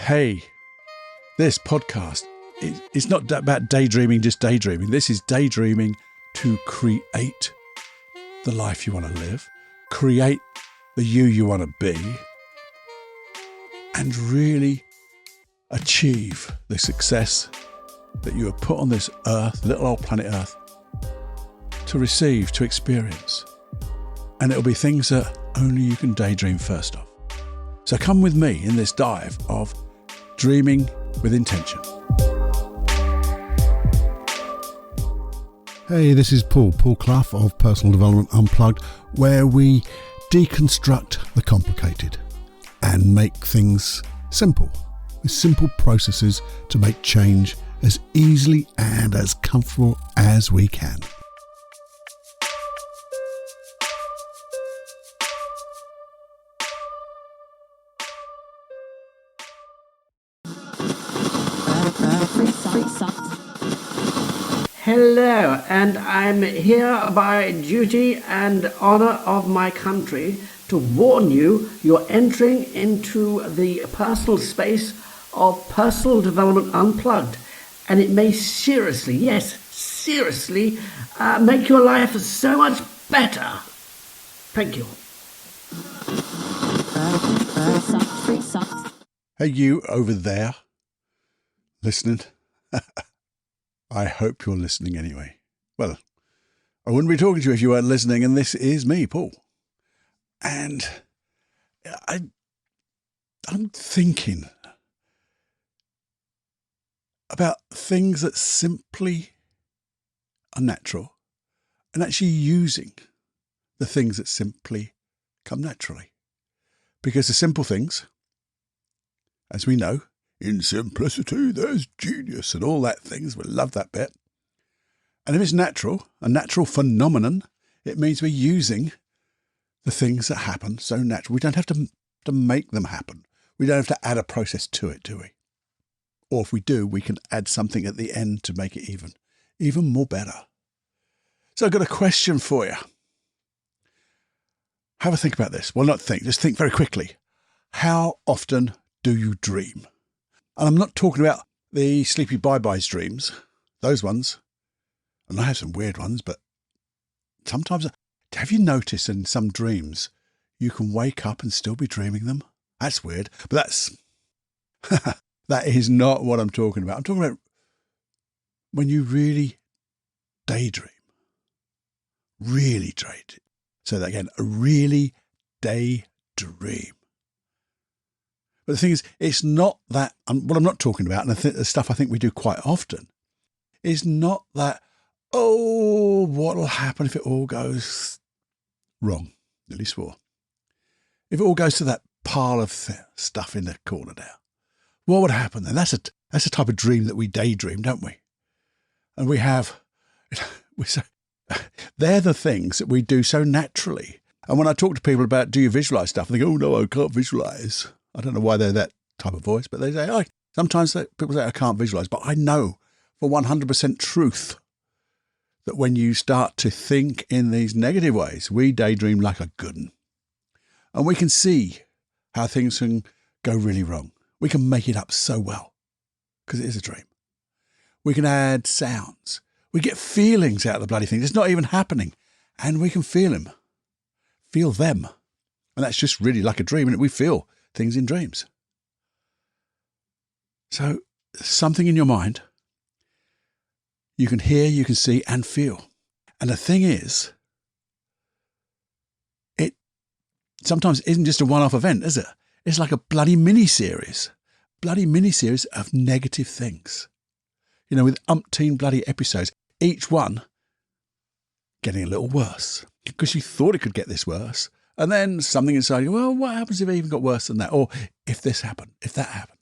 Hey, this podcast is not about daydreaming, just daydreaming. This is daydreaming to create the life you want to live, create the you want to be, and really achieve the success that you were put on this earth, little old planet Earth, to receive, to experience. And it'll be things that only you can daydream first of. So come with me in this dive of dreaming with intention. Hey, this is Paul Clough of Personal Development Unplugged, where we deconstruct the complicated and make things simple, with simple processes to make change as easily and as comfortable as we can. Hello, and I'm here by duty and honour of my country to warn you you're entering into the personal space of Personal Development Unplugged, and it may seriously, yes, seriously, make your life so much better. Thank you. Hey, you over there listening? I hope you're listening anyway. Well, I wouldn't be talking to you if you weren't listening, and this is me, Paul. And I'm thinking about things that simply are natural and actually using the things that simply come naturally. Because the simple things, as we know, in simplicity, there's genius and all that things. We love that bit. And if it's natural, a natural phenomenon, it means we're using the things that happen so natural. We don't have to make them happen. We don't have to add a process to it, do we? Or if we do, we can add something at the end to make it even more better. So I've got a question for you. Have a think about this. Well, not think, just think very quickly. How often do you dream? And I'm not talking about the sleepy bye-byes dreams, those ones. And I have some weird ones, but sometimes, have you noticed in some dreams, you can wake up and still be dreaming them? That's weird, but that is not what I'm talking about. I'm talking about when you really daydream. Really daydream. Say that again, a really daydream. But the thing is, it's not that, what I'm not talking about, and the stuff I think we do quite often, is not that, oh, what'll happen if it all goes wrong? Nearly swore. If it all goes to that pile of stuff in the corner now, what would happen then? That's a type of dream that we daydream, don't we? And they're the things that we do so naturally. And when I talk to people about, do you visualize stuff? They go, oh no, I can't visualize. I don't know why they're that type of voice, but they say, oh, sometimes people say, I can't visualize. But I know for 100% truth that when you start to think in these negative ways, we daydream like a good one. And we can see how things can go really wrong. We can make it up so well because it is a dream. We can add sounds. We get feelings out of the bloody thing. It's not even happening. And we can feel them. And that's just really like a dream, and we feel things in dreams. So something in your mind, you can hear, you can see and feel. And the thing is, it sometimes isn't just a one-off event, is it? It's like a bloody mini-series of negative things. You know, with umpteen bloody episodes, each one getting a little worse because you thought it could get this worse. And then something inside you, well, what happens if it even got worse than that? Or if this happened, if that happened.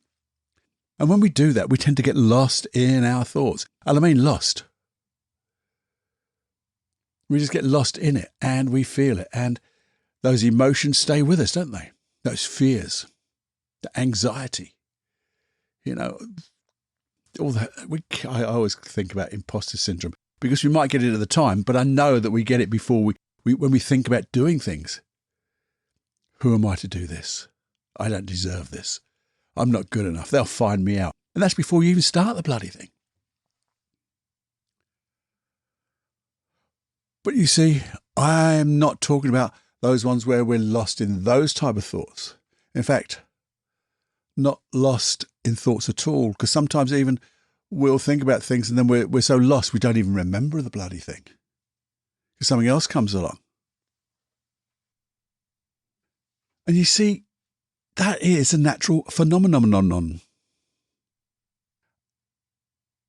And when we do that, we tend to get lost in our thoughts. And I mean lost. We just get lost in it and we feel it. And those emotions stay with us, don't they? Those fears, the anxiety, you know, all that. I always think about imposter syndrome because we might get it at the time, but I know that we get it before when we think about doing things. Who am I to do this? I don't deserve this. I'm not good enough. They'll find me out. And that's before you even start the bloody thing. But you see, I'm not talking about those ones where we're lost in those type of thoughts. In fact, not lost in thoughts at all, because sometimes even we'll think about things and then we're so lost we don't even remember the bloody thing because something else comes along. And you see, that is a natural phenomenon.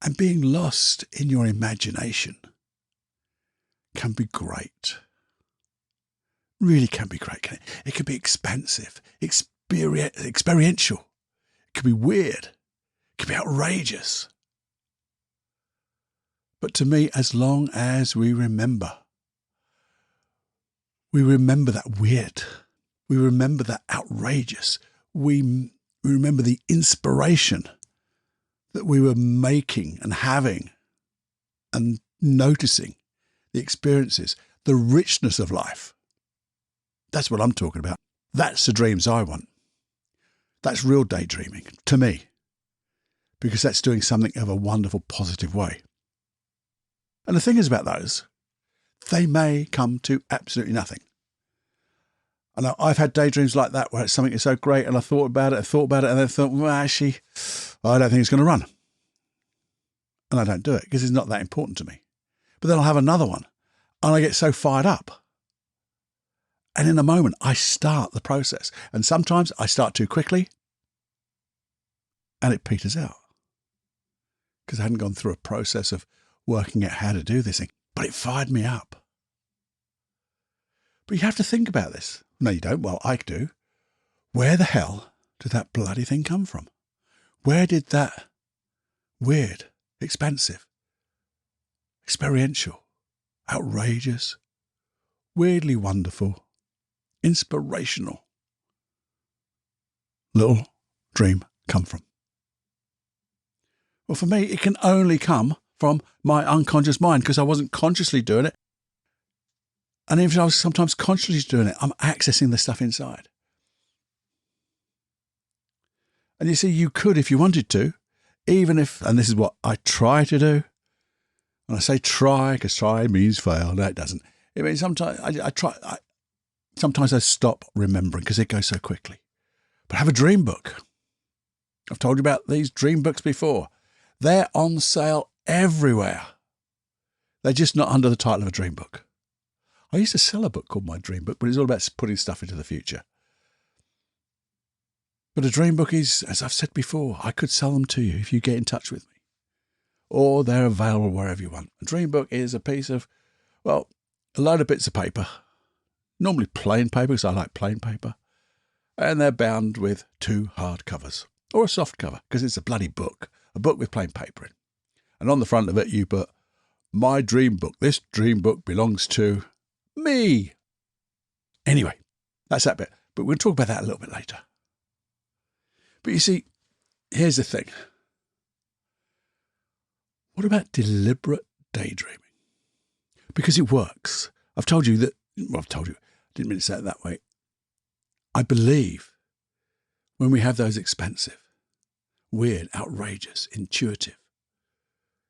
And being lost in your imagination can be great. Really can be great. It can be expansive, experiential. It can be weird. It can be outrageous. But to me, as long as we remember that weird, we remember that outrageous, we remember the inspiration that we were making and having and noticing, the experiences, the richness of life. That's what I'm talking about. That's the dreams I want. That's real daydreaming to me, because that's doing something of a wonderful, positive way. And the thing is about those, they may come to absolutely nothing. I know I've had daydreams like that where it's something that's so great and I thought about it, and then thought, well, actually, I don't think it's going to run. And I don't do it because it's not that important to me. But then I'll have another one and I get so fired up. And in a moment, I start the process. And sometimes I start too quickly and it peters out because I hadn't gone through a process of working out how to do this thing. But it fired me up. But you have to think about this. No, you don't. Well, I do. Where the hell did that bloody thing come from? Where did that weird, expansive, experiential, outrageous, weirdly wonderful, inspirational little dream come from? Well, for me, it can only come from my unconscious mind because I wasn't consciously doing it. And even if I was sometimes consciously doing it, I'm accessing the stuff inside. And you see, you could, if you wanted to, even if, and this is what I try to do, and I say try because try means fail. No, it doesn't. It means sometimes sometimes I stop remembering because it goes so quickly. But have a dream book. I've told you about these dream books before. They're on sale everywhere. They're just not under the title of a dream book. I used to sell a book called My Dream Book, but it's all about putting stuff into the future. But a dream book is, as I've said before, I could sell them to you if you get in touch with me. Or they're available wherever you want. A dream book is a piece of, well, a load of bits of paper. Normally plain paper, because I like plain paper. And they're bound with 2 hard covers. Or a soft cover, because it's a bloody book. A book with plain paper in. And on the front of it you put, My Dream Book. This dream book belongs to me. Anyway, that's that bit. But we'll talk about that a little bit later. But you see, here's the thing. What about deliberate daydreaming? Because it works. I've told you that, well, I didn't mean to say it that way. I believe when we have those expansive, weird, outrageous, intuitive,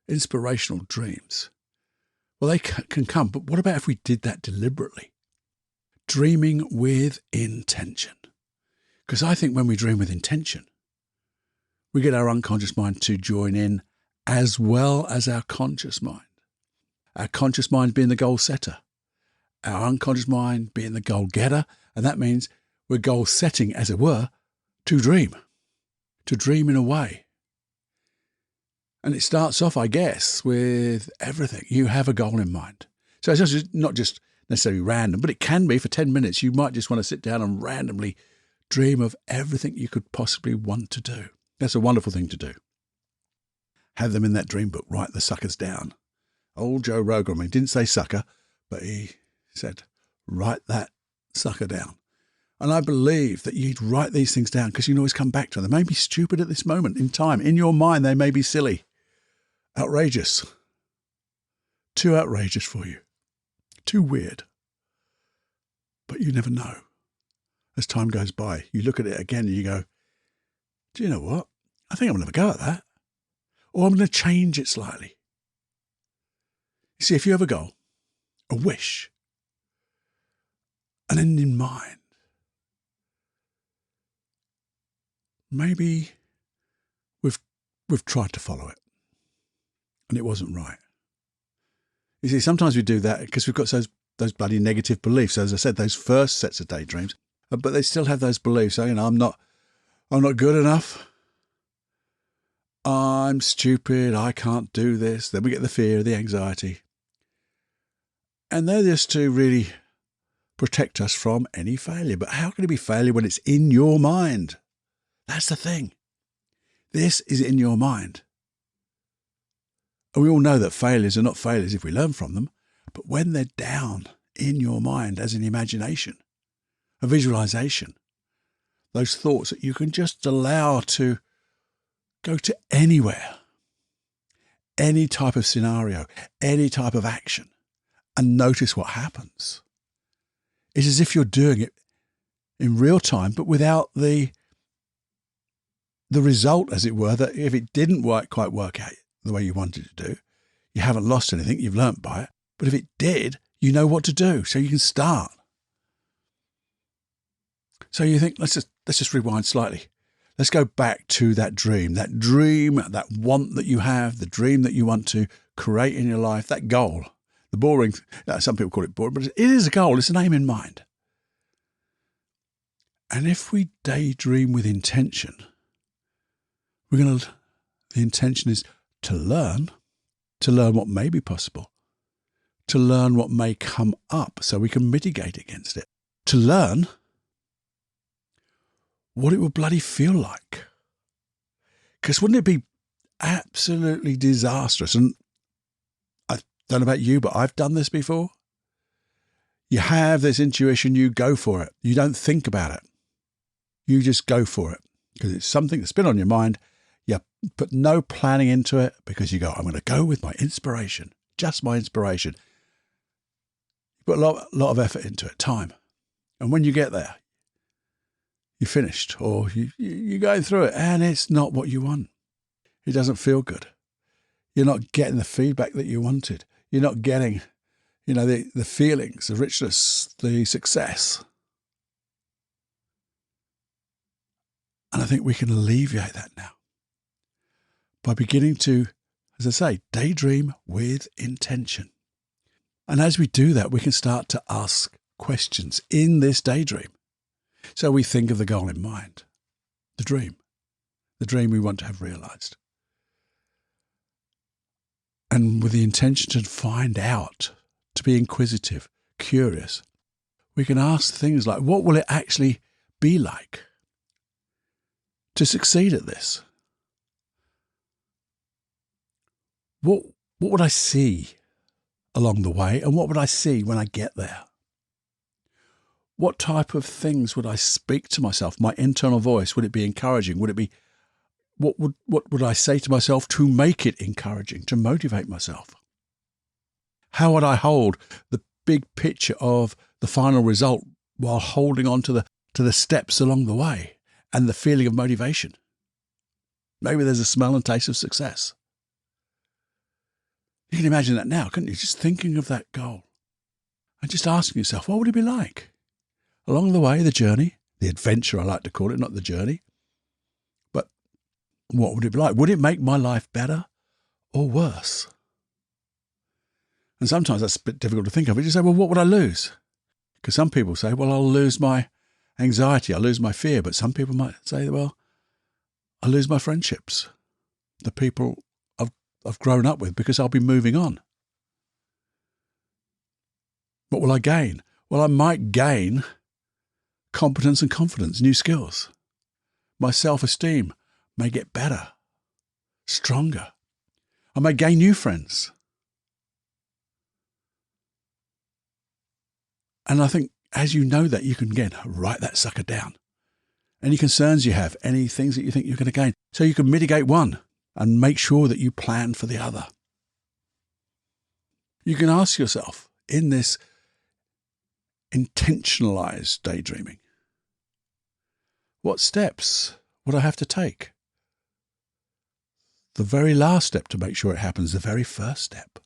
inspirational dreams, well, they can come. But what about if we did that deliberately? Dreaming with intention. Because I think when we dream with intention, we get our unconscious mind to join in as well as our conscious mind. Our conscious mind being the goal setter, our unconscious mind being the goal getter, and that means we're goal setting, as it were, to dream in a way. And it starts off, I guess, with everything. You have a goal in mind. So it's not just necessarily random, but it can be for 10 minutes. You might just want to sit down and randomly dream of everything you could possibly want to do. That's a wonderful thing to do. Have them in that dream book. Write the suckers down. Old Joe Rogan, he didn't say sucker, but he said, write that sucker down. And I believe that you'd write these things down because you can always come back to them. They may be stupid at this moment in time. In your mind, they may be silly, outrageous, too outrageous for you, too weird. But you never know. As time goes by, you look at it again and you go, do you know what? I think I'm going to have a go at that. Or I'm going to change it slightly. You see, if you have a goal, a wish, an end in mind, maybe we've tried to follow it and it wasn't right. You see, sometimes we do that because we've got those bloody negative beliefs. As I said, those first sets of daydreams, but they still have those beliefs. So, I'm not good enough. I'm stupid. I can't do this. Then we get the fear, the anxiety. And they're just to really protect us from any failure. But how can it be failure when it's in your mind? That's the thing. This is in your mind. And we all know that failures are not failures if we learn from them, but when they're down in your mind as an imagination, a visualization, those thoughts that you can just allow to go to anywhere, any type of scenario, any type of action, and notice what happens. It's as if you're doing it in real time, but without the result, as it were, that if it didn't quite work out the way you wanted it to do, you haven't lost anything, you've learnt by it. But if it did, you know what to do, so you can start. So you think, let's just rewind slightly. Let's go back to that dream, that want that you have, the dream that you want to create in your life, that goal. The boring, some people call it boring, but it is a goal, it's an aim in mind. And if we daydream with intention, the intention is to learn what may be possible, to learn what may come up so we can mitigate against it, to learn what it will bloody feel like. Because wouldn't it be absolutely disastrous? And I don't know about you, but I've done this before. You have this intuition, you go for it. You don't think about it. You just go for it because it's something that's been on your mind. You put no planning into it because you go, I'm going to go with my inspiration, just my inspiration. You put a lot of effort into it, time. And when you get there, you're finished or you're going through it and it's not what you want. It doesn't feel good. You're not getting the feedback that you wanted. You're not getting, the feelings, the richness, the success. And I think we can alleviate that now by beginning to, as I say, daydream with intention. And as we do that, we can start to ask questions in this daydream. So we think of the goal in mind, the dream we want to have realized. And with the intention to find out, to be inquisitive, curious, we can ask things like, what will it actually be like to succeed at this? What would I see along the way, and what would I see when I get there? What type of things would I speak to myself? My internal voice, would it be encouraging? Would it be, what would I say to myself to make it encouraging, to motivate myself? How would I hold the big picture of the final result while holding on to the steps along the way and the feeling of motivation? Maybe there's a smell and taste of success. You can imagine that now, couldn't you? Just thinking of that goal and just asking yourself, what would it be like? Along the way, the journey, the adventure, I like to call it, not the journey. But what would it be like? Would it make my life better or worse? And sometimes that's a bit difficult to think of. You just say, well, what would I lose? Because some people say, well, I'll lose my anxiety, I'll lose my fear. But some people might say, well, I'll lose my friendships, the people I've grown up with, because I'll be moving on. What will I gain? Well, I might gain competence and confidence, new skills. My self-esteem may get better, stronger. I may gain new friends. And I think as you know that, you can, again, write that sucker down. Any concerns you have, any things that you think you're going to gain. So you can mitigate one and make sure that you plan for the other. You can ask yourself in this intentionalized daydreaming, what steps would I have to take? The very last step to make sure it happens, the very first step.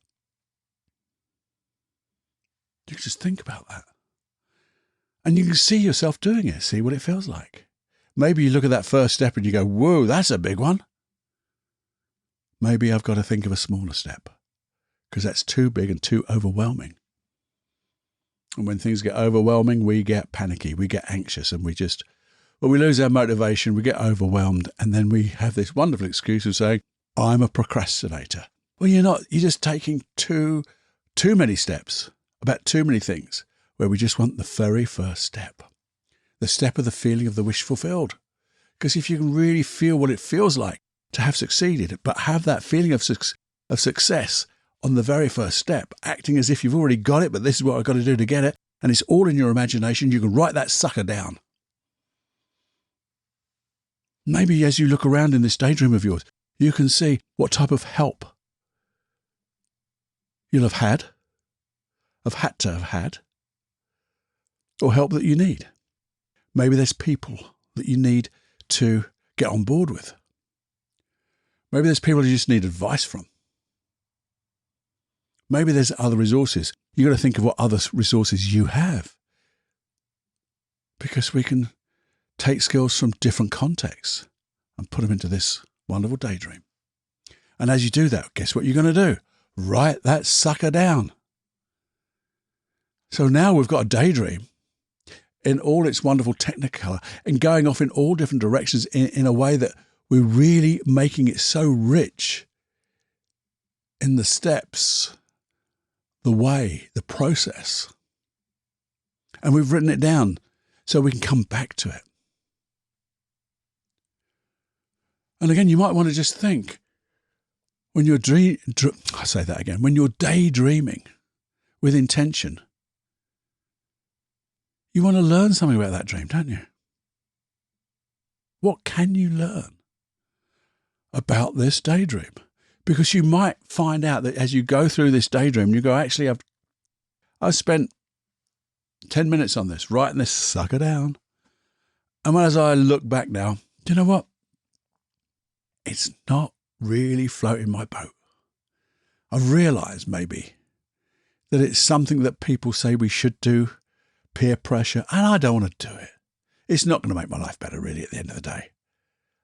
You just think about that. And you can see yourself doing it, see what it feels like. Maybe you look at that first step and you go, whoa, that's a big one. Maybe I've got to think of a smaller step because that's too big and too overwhelming. And when things get overwhelming, we get panicky, we get anxious, and we lose our motivation, we get overwhelmed, and then we have this wonderful excuse of saying, I'm a procrastinator. Well, you're not. You're just taking too many steps about too many things where we just want the very first step, the step of the feeling of the wish fulfilled. Because if you can really feel what it feels like to have succeeded, but have that feeling of success on the very first step, acting as if you've already got it, but this is what I've got to do to get it, and it's all in your imagination, you can write that sucker down. Maybe as you look around in this daydream of yours, you can see what type of help you'll have had to have had, or help that you need. Maybe there's people that you need to get on board with. Maybe there's people you just need advice from. Maybe there's other resources. You've got to think of what other resources you have. Because we can take skills from different contexts and put them into this wonderful daydream. And as you do that, guess what you're going to do? Write that sucker down. So now we've got a daydream in all its wonderful technicolor and going off in all different directions in a way that we're really making it so rich in the steps, the way, the process. And we've written it down so we can come back to it. And again, you might want to just think, when you're when you're daydreaming with intention, you want to learn something about that dream, don't you? What can you learn about this daydream? Because you might find out that as you go through this daydream, you go, actually, I've spent 10 minutes on this, writing this sucker down. And as I look back now, do you know what? It's not really floating my boat. I've realised maybe that it's something that people say we should do, peer pressure, and I don't want to do it. It's not going to make my life better, really, at the end of the day.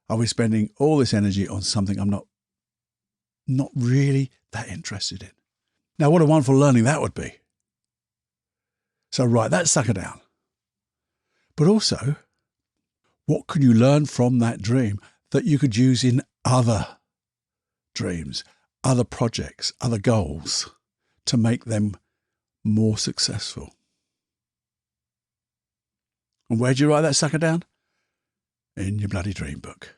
I'll be spending all this energy on something I'm not really that interested in. Now, what a wonderful learning that would be. So write that sucker down. But also, what can you learn from that dream that you could use in other dreams, other projects, other goals to make them more successful? And where'd you write that sucker down? In your bloody dream book.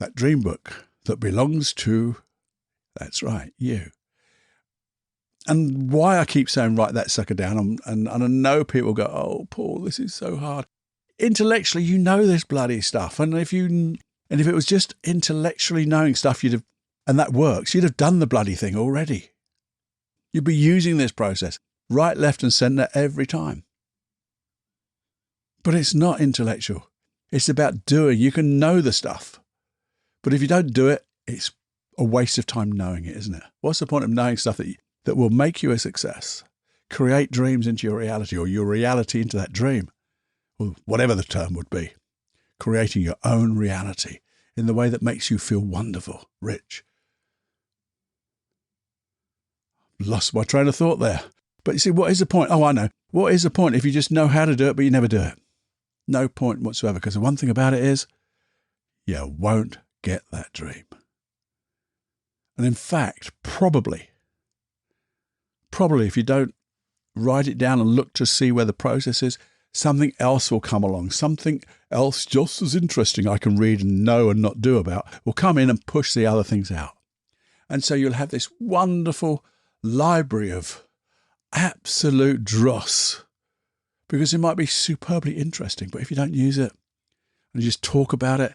That dream book that belongs to, that's right, you. And why I keep saying write that sucker down, and I know people go, oh, Paul, this is so hard. Intellectually, you know this bloody stuff. And if it was just intellectually knowing stuff, and that works, you'd have done the bloody thing already. You'd be using this process right, left and centre every time. But it's not intellectual. It's about doing. You can know the stuff. But if you don't do it, it's a waste of time knowing it, isn't it? What's the point of knowing stuff that will make you a success? Create dreams into your reality, or your reality into that dream, or whatever the term would be. Creating your own reality in the way that makes you feel wonderful, rich. Lost my train of thought there. But you see, what is the point? Oh, I know. What is the point if you just know how to do it, but you never do it? No point whatsoever, because the one thing about it is you won't get that dream. And in fact, probably if you don't write it down and look to see where the process is, something else will come along. Something else just as interesting I can read and know and not do about will come in and push the other things out. And so you'll have this wonderful library of absolute dross, because it might be superbly interesting, but if you don't use it and you just talk about it,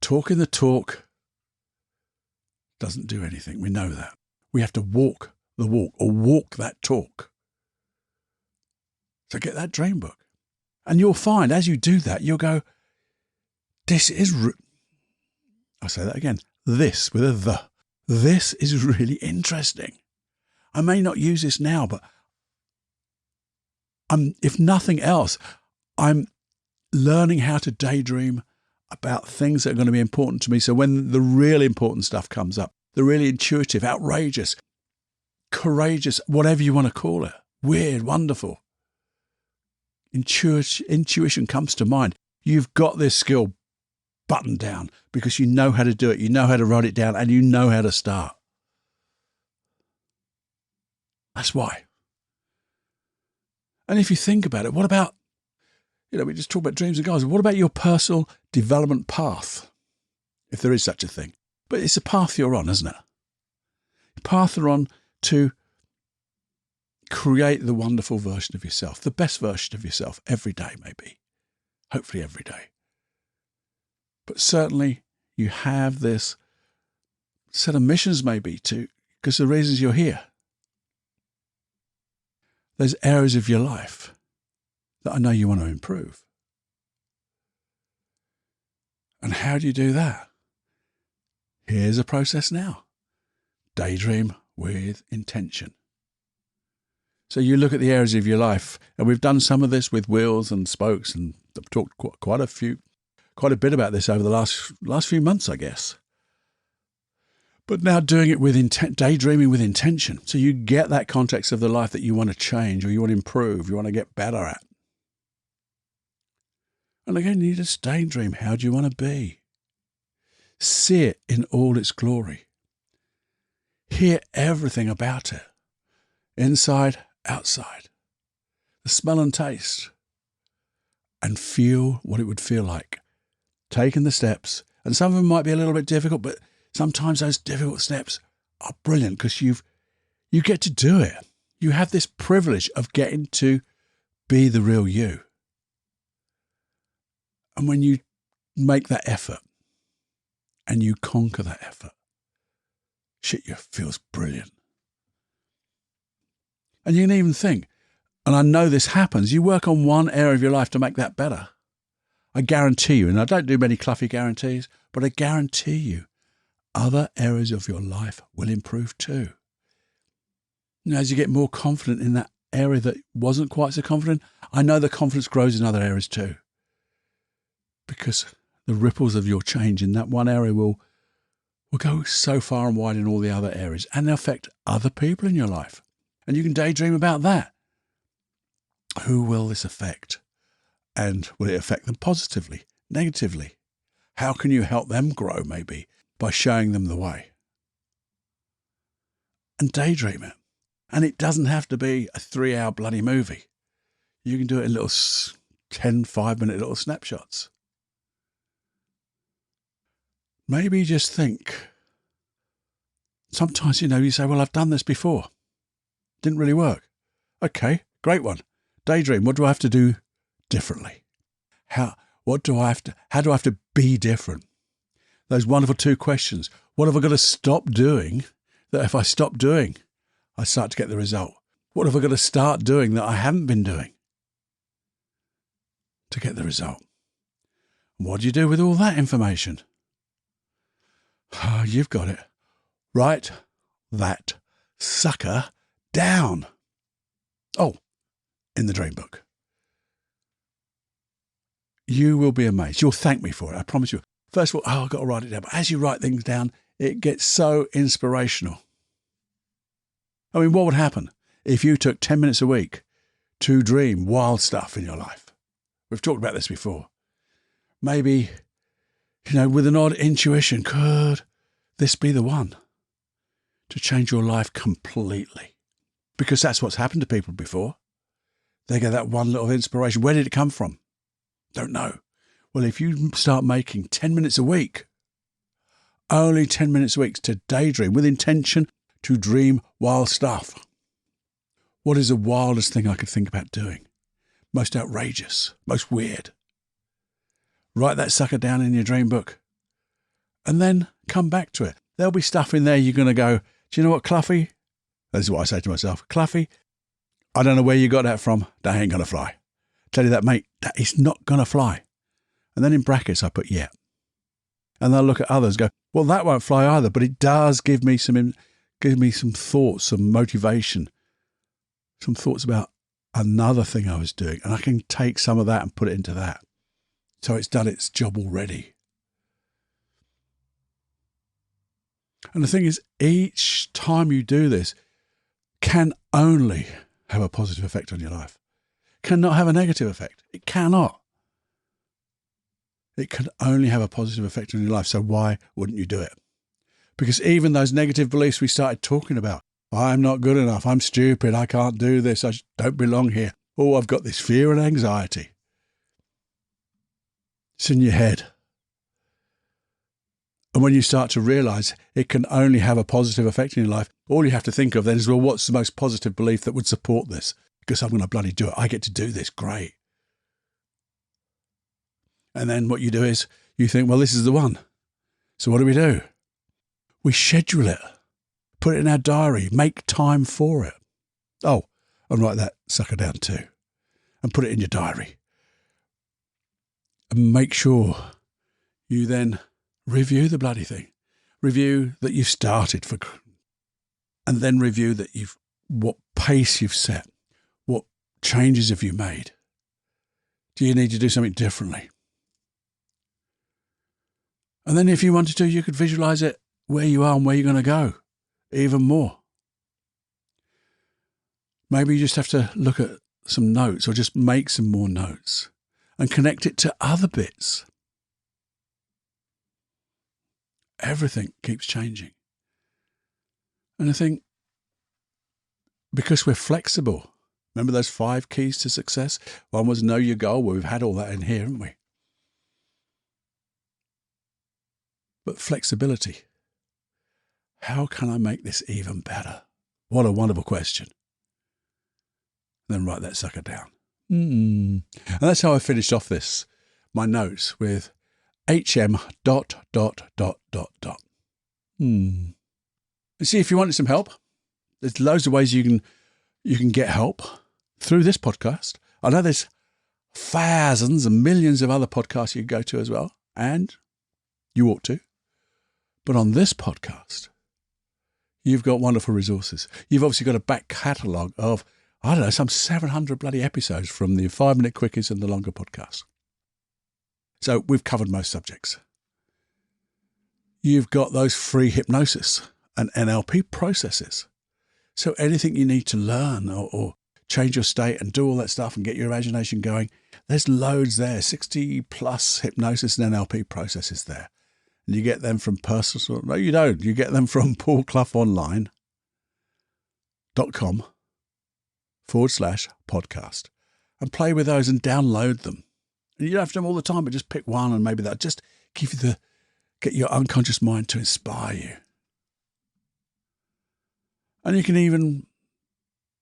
talking the talk doesn't do anything. We know that. We have to walk the walk, or walk that talk. So get that dream book. And you'll find as you do that, you'll go, I'll say that again. This with a the. This is really interesting. I may not use this now, but if nothing else, I'm learning how to daydream about things that are going to be important to me. So when the really important stuff comes up, the really intuitive, outrageous, courageous, whatever you want to call it, weird, wonderful, intuition comes to mind. You've got this skill buttoned down because you know how to do it, you know how to write it down, and you know how to start. That's why. And if you think about it, what about, we just talked about dreams and goals. What about your personal development path, if there is such a thing? But it's a path you're on, isn't it? A path you're on to create the wonderful version of yourself, the best version of yourself every day, maybe. Hopefully every day. But certainly you have this set of missions maybe because the reasons you're here. There's areas of your life that I know you want to improve. And how do you do that? Here's a process now. Daydream with intention. So you look at the areas of your life, and we've done some of this with wheels and spokes, and I've talked quite a bit about this over the last few months, I guess. But now doing it with daydreaming with intention. So you get that context of the life that you want to change or you want to improve, you want to get better at. And again, you just daydream. How do you want to be? See it in all its glory. Hear everything about it. Inside, outside. The smell and taste. And feel what it would feel like. Taking the steps. And some of them might be a little bit difficult, but sometimes those difficult steps are brilliant because you get to do it. You have this privilege of getting to be the real you. And when you make that effort and you conquer that effort, shit, it feels brilliant. And you can even think, and I know this happens, you work on one area of your life to make that better. I guarantee you, and I don't do many Cloughie guarantees, but I guarantee you, other areas of your life will improve too. And as you get more confident in that area that wasn't quite so confident, I know the confidence grows in other areas too. Because the ripples of your change in that one area will go so far and wide in all the other areas and affect other people in your life. And you can daydream about that. Who will this affect? And will it affect them positively, negatively? How can you help them grow maybe by showing them the way? And daydream it. And it doesn't have to be a 3-hour bloody movie. You can do it in little 10, 5-minute little snapshots. Maybe just think. Sometimes, you say, well, I've done this before. Didn't really work. Okay, great one. Daydream. What do I have to do differently? How do I have to be different? Those wonderful 2 questions. What have I got to stop doing that if I stop doing, I start to get the result? What have I got to start doing that I haven't been doing to get the result? What do you do with all that information? Oh, you've got it. Write that sucker down. Oh, in the dream book. You will be amazed. You'll thank me for it. I promise you. First of all, I've got to write it down. But as you write things down, it gets so inspirational. I mean, what would happen if you took 10 minutes a week to dream wild stuff in your life? We've talked about this before. Maybe, with an odd intuition, could this be the one to change your life completely? Because that's what's happened to people before. They get that one little inspiration. Where did it come from? Don't know. Well, if you start making 10 minutes a week, only 10 minutes a week to daydream with intention to dream wild stuff. What is the wildest thing I could think about doing? Most outrageous, most weird. Write that sucker down in your dream book and then come back to it. There'll be stuff in there you're going to go, do you know what, Cloughie? This is what I say to myself. Cloughie, I don't know where you got that from. That ain't going to fly. Tell you that, mate, that is not going to fly. And then in brackets, I put, yeah, And they'll look at others and go, well, that won't fly either, but it does give me some thoughts, some motivation, some thoughts about another thing I was doing. And I can take some of that and put it into that. So it's done its job already. And the thing is, each time you do this can only have a positive effect on your life. Cannot have a negative effect. It cannot. It can only have a positive effect on your life. So why wouldn't you do it? Because even those negative beliefs we started talking about, I'm not good enough, I'm stupid, I can't do this, I don't belong here. Oh, I've got this fear and anxiety. It's in your head. And when you start to realize it can only have a positive effect in your life, all you have to think of then is, well, what's the most positive belief that would support this? Because I'm going to bloody do it. I get to do this. Great. And then what you do is you think, well, this is the one. So what do? We schedule it, put it in our diary, make time for it. Oh, and write that sucker down too. And put it in your diary. And make sure you then review the bloody thing. Review that you've started for, and then review that what pace you've set. What changes have you made? Do you need to do something differently? And then if you wanted to, you could visualize it where you are and where you're going to go even more. Maybe you just have to look at some notes or just make some more notes and connect it to other bits. Everything keeps changing. And I think because we're flexible, remember those 5 keys to success? One was know your goal. Well, we've had all that in here, haven't we? But flexibility. How can I make this even better? What a wonderful question. Then write that sucker down. And that's how I finished off my notes with HM ... And see, if you wanted some help, there's loads of ways you can get help through this podcast. I know there's thousands and millions of other podcasts you can go to as well, and you ought to. But on this podcast, you've got wonderful resources. You've obviously got a back catalogue of, I don't know, some 700 bloody episodes from the 5-minute quickies and the longer podcasts. So we've covered most subjects. You've got those free hypnosis and NLP processes. So anything you need to learn or change your state and do all that stuff and get your imagination going, there's loads there, 60 plus hypnosis and NLP processes there. And you get them from personal, no, you don't. You get them from paulcloughonline.com/podcast and play with those and download them. And you don't have to do them all the time, but just pick one and maybe that'll just give you get your unconscious mind to inspire you. And you can even,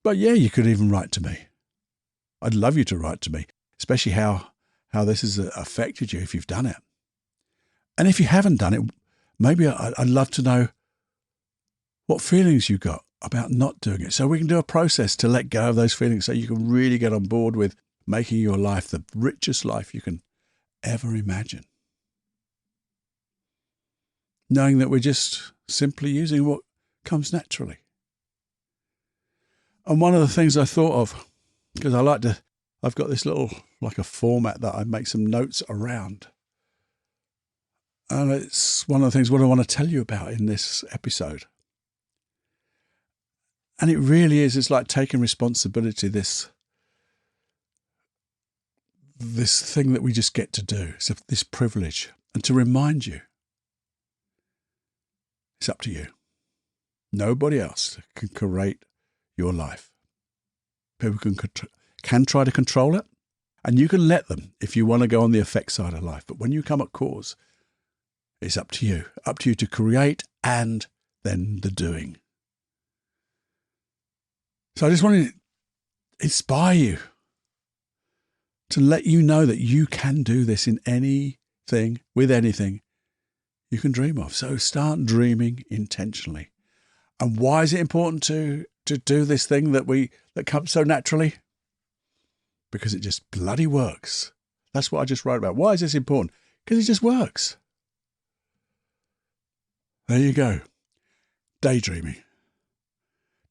you could even write to me. I'd love you to write to me, especially how this has affected you if you've done it. And if you haven't done it, maybe I'd love to know what feelings you got about not doing it. So we can do a process to let go of those feelings so you can really get on board with making your life the richest life you can ever imagine. Knowing that we're just simply using what comes naturally. And one of the things I thought of, because I've got this little, like a format that I make some notes around. And it's one of the things what I want to tell you about in this episode. And it really is, it's like taking responsibility, this thing that we just get to do. So this privilege. And to remind you, it's up to you. Nobody else can create your life. People can try to control it, and you can let them if you want to go on the effect side of life. But when you come at cause, it's up to you to create and then the doing. So I just want to inspire you to let you know that you can do this in anything, with anything you can dream of. So start dreaming intentionally. And why is it important to do this thing that comes so naturally? Because it just bloody works. That's what I just wrote about. Why is this important? Because it just works. There you go. Daydreaming.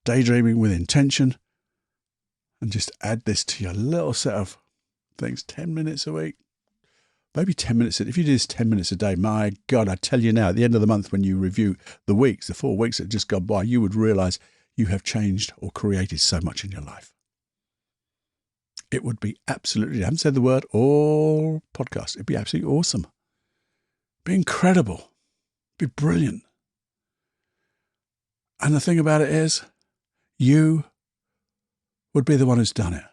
Daydreaming with intention. And just add this to your little set of things. 10 minutes a week. Maybe 10 minutes. If you do this 10 minutes a day, my God, I tell you now, at the end of the month when you review the weeks, the 4 weeks that have just gone by, you would realize you have changed or created so much in your life. It would be absolutely, I haven't said the word all podcast, it'd be absolutely awesome. It'd be incredible. It'd be brilliant. And the thing about it is, you would be the one who's done it.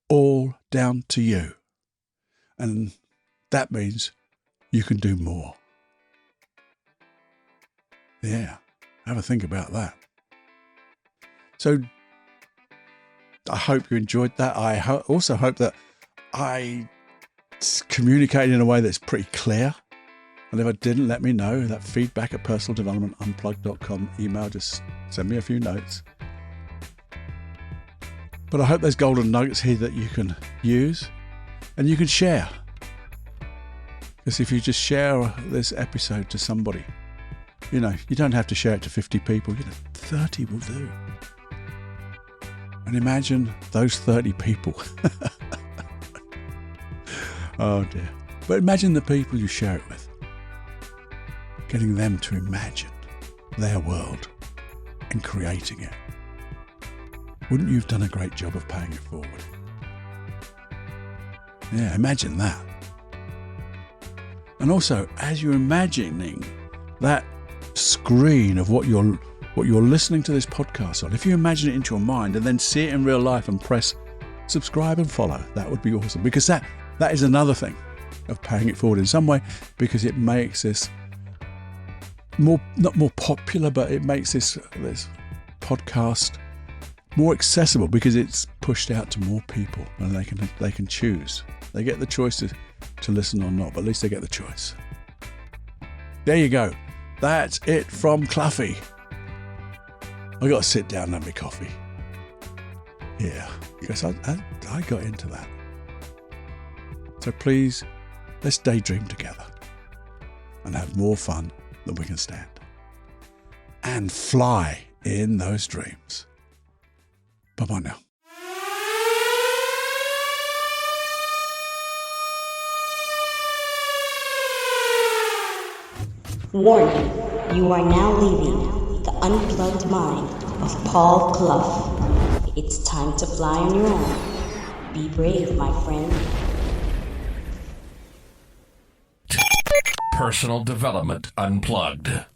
All down to you. And that means you can do more. Yeah, have a think about that. So I hope you enjoyed that. I also hope that I communicated in a way that's pretty clear. And if I didn't, let me know. That feedback at personaldevelopmentunplugged.com email, just send me a few notes. But I hope there's golden nuggets here that you can use and you can share. Because if you just share this episode to somebody, you don't have to share it to 50 people, 30 will do. And imagine those 30 people. Oh dear. But imagine the people you share it with. Getting them to imagine their world and creating it. Wouldn't you have done a great job of paying it forward? Yeah, imagine that. And also, as you're imagining that screen of what you're listening to this podcast on, if you imagine it into your mind and then see it in real life and press subscribe and follow, that would be awesome. Because that is another thing of paying it forward in some way, because it makes this not more popular, but it makes this podcast more accessible because it's pushed out to more people and they can choose. They get the choice to listen or not, but at least they get the choice. There you go. That's it from Cloughie. I got to sit down and have my coffee. Yeah, because I got into that. So please, let's daydream together and have more fun than we can stand. And fly in those dreams. Bye-bye now. Warning, you are now leaving the unplugged mind of Paul Clough. It's time to fly on your own. Be brave, my friend. Personal Development Unplugged.